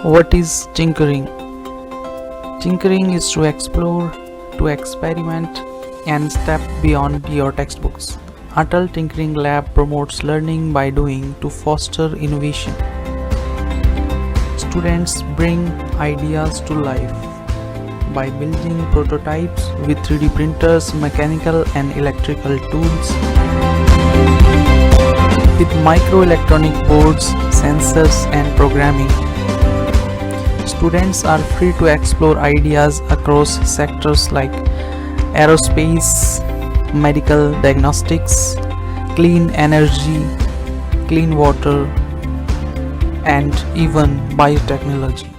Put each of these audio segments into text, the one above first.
What is tinkering? Tinkering is to explore, to experiment, and step beyond your textbooks. Atal Tinkering Lab promotes learning by doing to foster innovation. Students bring ideas to life by building prototypes with 3D printers, mechanical and electrical tools, with microelectronic boards, sensors, and programming. Students are free to explore ideas across sectors like aerospace, medical diagnostics, clean energy, clean water, and even biotechnology.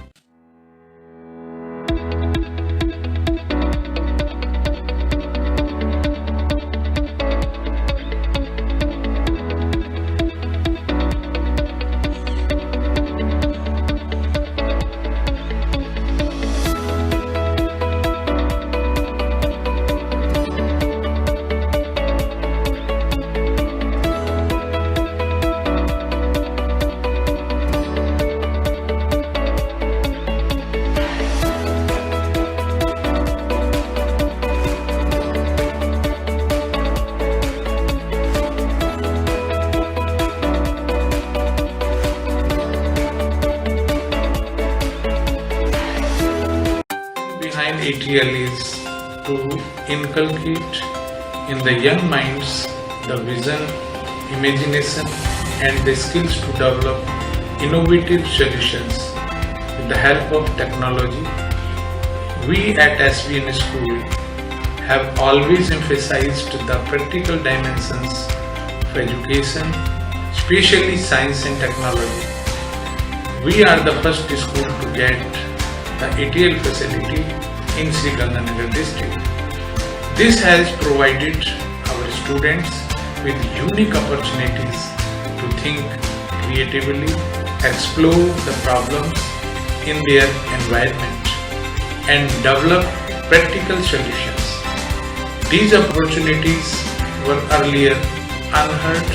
Behind ATL is to inculcate in the young minds the vision, imagination, and the skills to develop innovative solutions with the help of technology. We at SVN School have always emphasized the practical dimensions of education, especially science and technology. We are the first school to get the ATL facility in Sri Ganganagar district. This has provided our students with unique opportunities to think creatively, explore the problems in their environment, and develop practical solutions. These opportunities were earlier unheard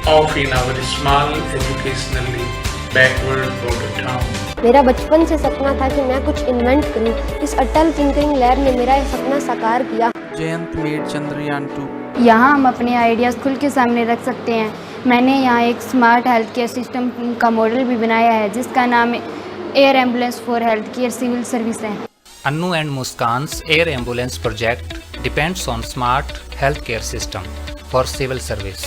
of in our small educationally backward border town. मेरा बचपन से सपना था कि मैं कुछ invent करूं। इस अटल टिंकरिंग लैब ने मेरा ये सपना साकार किया। Jayant made Chandrayaan 2. यहाँ हम अपने आइडियाज़ खुल के सामने रख सकते हैं। मैंने यहाँ एक स्मार्ट हेल्थ केयर सिस्टम का मॉडल भी बनाया है जिसका नाम air ambulance for health care civil service है। Annu and Muskan's air ambulance project depends on smart healthcare system for civil service.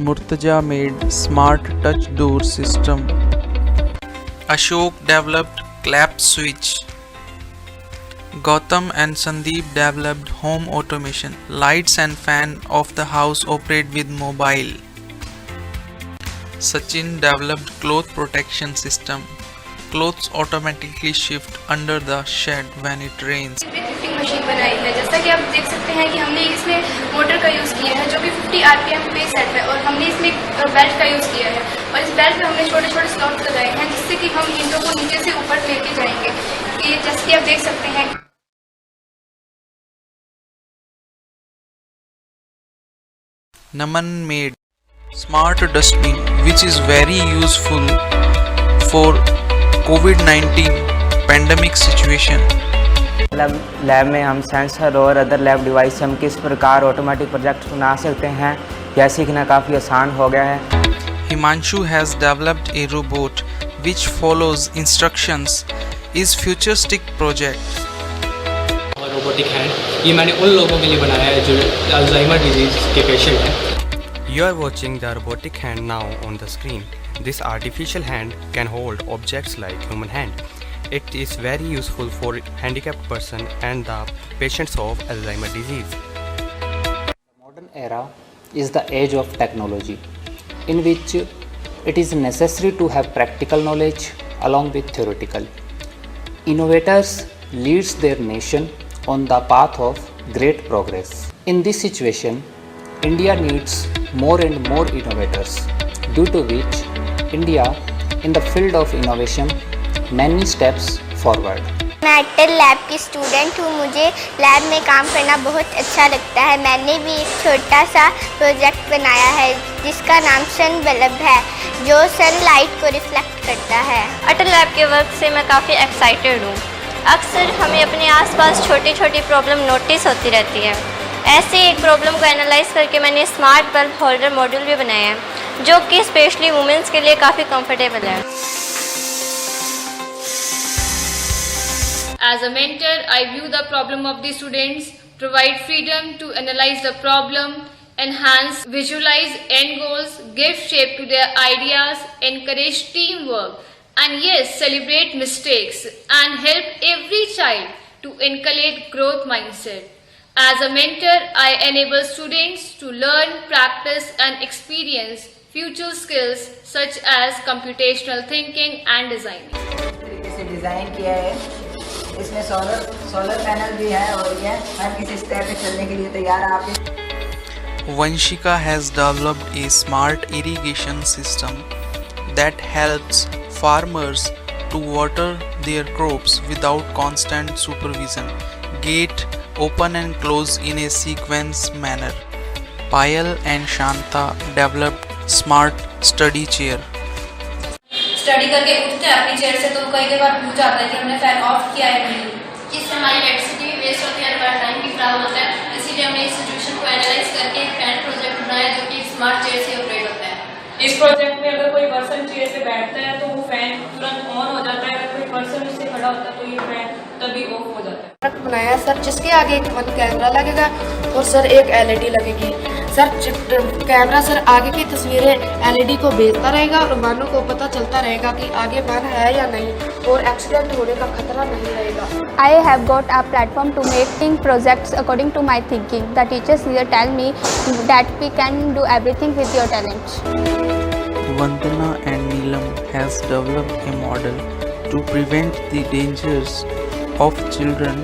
Murtaja made smart touch door system. Ashok developed clap switch. Gautam and Sandeep developed home automation. Lights and fan of the house operate with mobile. Sachin developed cloth protection system. Clothes automatically shift under the shed when it rains. Lifting machine बनाई है। जैसा कि आप देख सकते हैं कि हमने इसमें मोटर का यूज़ किया है जो कि 50 RPM पे सेट है और हमने इसमें बेल्ट का यूज़ किया है और इस बेल्ट में हमने छोटे छोटे स्लॉट्स लगाए हैं जिससे कि हम ईंटों को नीचे से ऊपर लेके जाएंगे। कि जैसे कि आप देख सकते हैं। Naman made smart dustbin which is very useful for COVID-19 pandemic situation. Lab में हम सेंसर और अदर लैब डिवाइस हम किस प्रकार ऑटोमेटिक प्रोजेक्ट बना सकते हैं, यह सीखना काफ़ी आसान हो गया है। Himanshu has developed a robot which follows instructions. Is futuristic project. और रोबोटिक हैंड ये मैंने उन लोगों के लिए बनाया है जो अल्जाइमर डिजीज के पेशेंट हैं। You are watching the robotic hand now on the screen. This artificial hand can hold objects like human hand. It is very useful for handicapped person and the patients of Alzheimer disease. The modern era is the age of technology, in which it is necessary to have practical knowledge along with theoretical. Innovators leads their nation on the path of great progress. In this situation, India needs more and more innovators, due to which India in the field of innovation many steps forward. मैं अटल lab की student हूँ। मुझे lab में काम करना बहुत अच्छा लगता है। मैंने भी एक छोटा सा प्रोजेक्ट बनाया है जिसका नाम सन बल्ब है, जो सनलाइट को रिफ्लेक्ट करता है। अटल लैब के वर्क से मैं काफ़ी एक्साइटेड हूँ। अक्सर हमें अपने आसपास छोटी छोटी प्रॉब्लम नोटिस होती रहती है। ऐसे एक प्रॉब्लम को एनालाइज करके मैंने स्मार्ट बल्ब होल्डर मॉड्यूल भी बनाया है, जो कि स्पेशली वुमेंस के लिए काफ़ी कंफर्टेबल है। As a mentor, I view the problem of the students, provide freedom to analyze the problem, enhance, visualize end goals, give shape to their ideas, encourage teamwork, and yes, celebrate mistakes and help every child to inculcate growth mindset. As a mentor, I enable students to learn, practice, and experience future skills such as computational thinking and designing. इसे design किया है, इसमें solar panel भी है और ये हर किसी step पे चलने के लिए तैयार है। आप Vanshika has developed a smart irrigation system that helps farmers to water their crops without constant supervision. Gate open and close in a sequence manner. Payal and Shanta developed smart study chair. Study करके उठते हैं अपनी chair से तो कई बार पूछ जाता है कि हमने फैन ऑफ किया है नहीं। इससे हमारी इलेक्ट्रिसिटी भी वेस्ट होती है और हमारा टाइम भी खराब होता है। इसीलिए हमने इस सिचुएशन को एनालाइज करके एक फैन प्रोजेक्ट बनाया जो कि स्मार्ट चेयर से ऑपरेट होता है। इस प्रोजेक्ट में अगर कोई पर्सन चेयर पे बैठता है तो वो फैन तुरंत ऑन हो जाता है, अगर कोई पर्सन उससे खड़ा होता है तो ये फैन तभी ऑफ हो जाता है। बनाया सर, जिसके आगे एक वन कैमरा लगेगा और सर एक एलईडी लगेगी। सर कैमरा सर आगे की तस्वीरें एलईडी को भेजता रहेगा और वाहनों को पता चलता रहेगा कि आगे वाहन है या नहीं और एक्सीडेंट होने का खतरा नहीं रहेगा। I have got a platform to making projects according to my thinking. The teachers here tell me that we can do everything with your talent. Vandana and Neelam has developed a model to prevent the dangers of children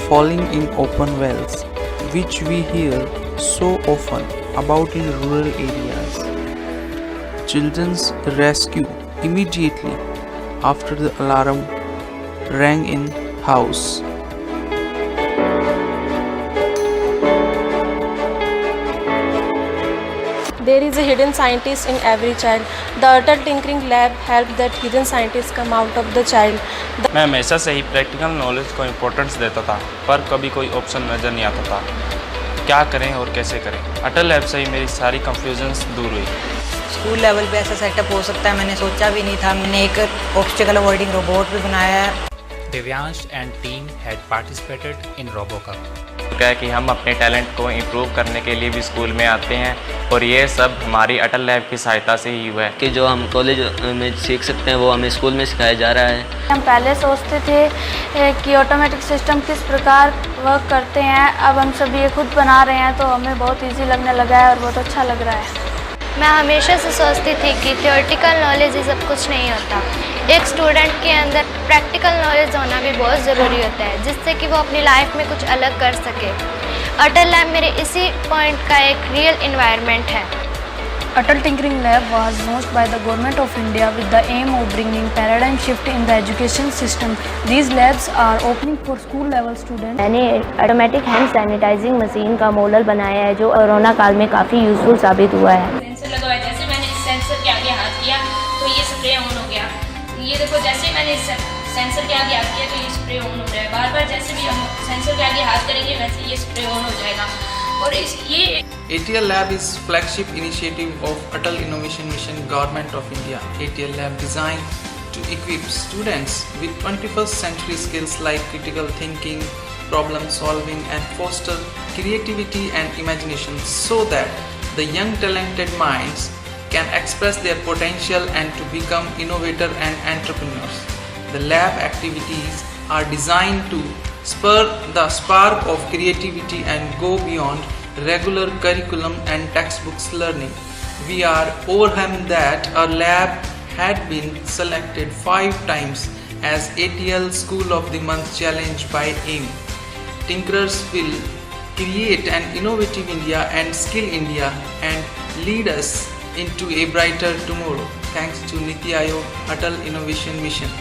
falling in open wells, which we hear so often about in rural areas. Children's rescue immediately after the alarm rang in house. There is a hidden scientist in every child. The Atal Tinkering Lab helped that hidden scientist come out of the child. मैं हमेशा से ही practical knowledge को importance देता था, पर कभी कोई option नज़र नहीं आता था। क्या करें और कैसे करें? अटल लैब से ही मेरी सारी कंफ्यूजन्स दूर हुई। स्कूल लेवल पे ऐसा सेटअप हो सकता है, मैंने सोचा भी नहीं था। मैंने एक ऑब्स्टिकल अवॉइडिंग रोबोट भी बनाया है। Divyansh and team had participated in RoboCup. क्या है कि हम अपने टैलेंट को इम्प्रूव करने के लिए भी स्कूल में आते हैं और ये सब हमारी अटल लैब की सहायता से ही हुआ है कि जो हम कॉलेज में सीख सकते हैं वो हमें स्कूल में सिखाया जा रहा है। हम पहले सोचते थे कि ऑटोमेटिक सिस्टम किस प्रकार वर्क करते हैं, अब हम सब ये खुद बना रहे हैं तो हमें बहुत इजी लगने लगा है और बहुत अच्छा लग रहा है। मैं हमेशा से सोचती थी कि थियोरेटिकल नॉलेज ही सब कुछ नहीं होता। एक स्टूडेंट के अंदर प्रैक्टिकल नॉलेज होना भी बहुत ज़रूरी होता है, जिससे कि वो अपनी लाइफ में कुछ अलग कर सके। अटल लैब मेरे इसी पॉइंट का एक रियल इन्वायरमेंट है। Atal Tinkering Lab was launched by the Government of India with the aim of bringing paradigm shift in the education system. These labs are opening for school level students. मैंने automatic hand sanitising machine का model बनाया है जो corona काल में काफ़ी useful साबित हुआ है। सेंसर लगा हुआ है, जैसे मैंने इस सेंसर के आगे हाथ किया तो ये स्प्रे ऑन हो गया। ये देखो, जैसे मैंने इस सेंसर के आगे हाथ किया तो ये स्प्रे ऑन हो रहा है। बार बार जैसे भी हम सेंसर के आगे हाथ करेंगे वैसे ये स्प्रे ऑन हो जाएगा। और ये ATL Lab is flagship initiative of Atal Innovation Mission, Government of India. ATL Lab designed to equip students with 21st century skills like critical thinking, problem solving, and foster creativity and imagination so that the young talented minds can express their potential and to become innovator and entrepreneurs. The lab activities are designed to spur the spark of creativity and go beyond regular curriculum and textbooks learning. We are overwhelmed that our lab had been selected 5 times as ATL School of the Month Challenge by AIM. Tinkerers will create an innovative India and skill India and lead us into a brighter tomorrow. Thanks to Niti Aayog Atal Innovation Mission.